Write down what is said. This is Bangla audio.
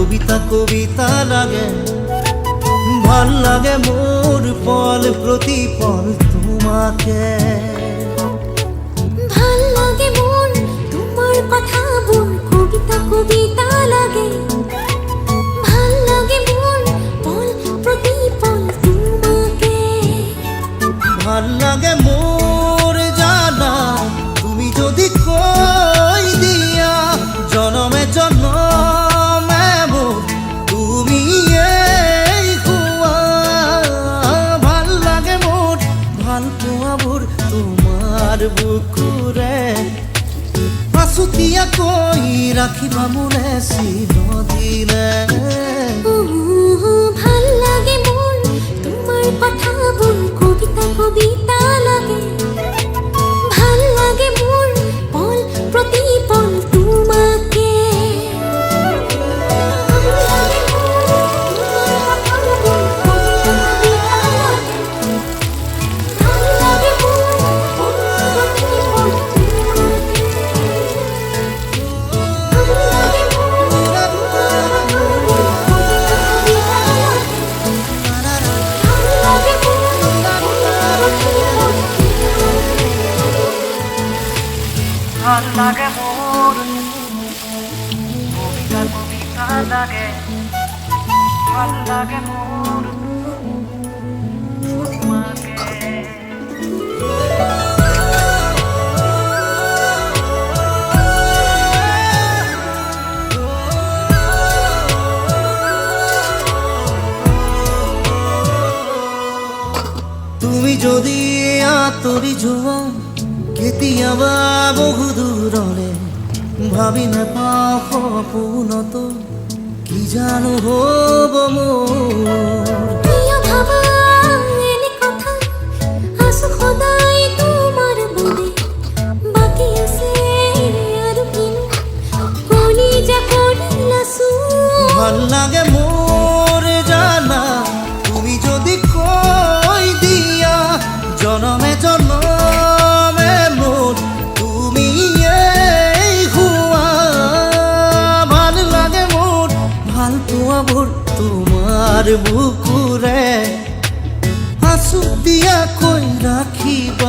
কবিতা কবিতা লাগে, ভাল লাগে মোর পল প্রতি পল তোমাকে। ভাল লাগে মোর তোমার কথা বল, কবিতা কবিতা লাগে। ভাল লাগে মোর পল প্রতি পল তোমাকে। ভাল লাগে মোর জানা তুমি যদি কই দিয়া, জনমে জনমে মোর তুমি এই হুয়া। ভাল লাগে মোর ভাল পোয়া মোর তোমার বুকুরে, পাশুতিয়া কই রাখিবা মোরে চিরদিনে। ভাল লাগে মোর তোমার কথা বল, কবিতা কবিতা লাগে। ভাল লাগে মোর পল প্রতি পল তোমাকে। ভাল লাগে মোর কবিতা কবিতা লাগে, ভাল লাগে মোর তোমাকে। তুমি যদি আতৰি যোৱা কেতিয়াবা বহু দূৰলে, ভাবি নাপাওঁ সপোনত কি জানো হ'ব মোৰ। প্ৰিয় ভাবা এনে কথা, আছো সদায় তোমাৰ মনে। বাকী আছে আৰু কিনো, কলিজা কৰিলাছো। ভাল লাগে মোৰ জানা তুমি যদি কৈ দিয়া, জনমে জনমে মোৰ তুমি এই হুৱা। ভাল লাগে মোৰ ভাল পোৱা মোৰ তোমাৰ বুকুৰে, আঁচু দিয়া কৈ ৰাখিবা।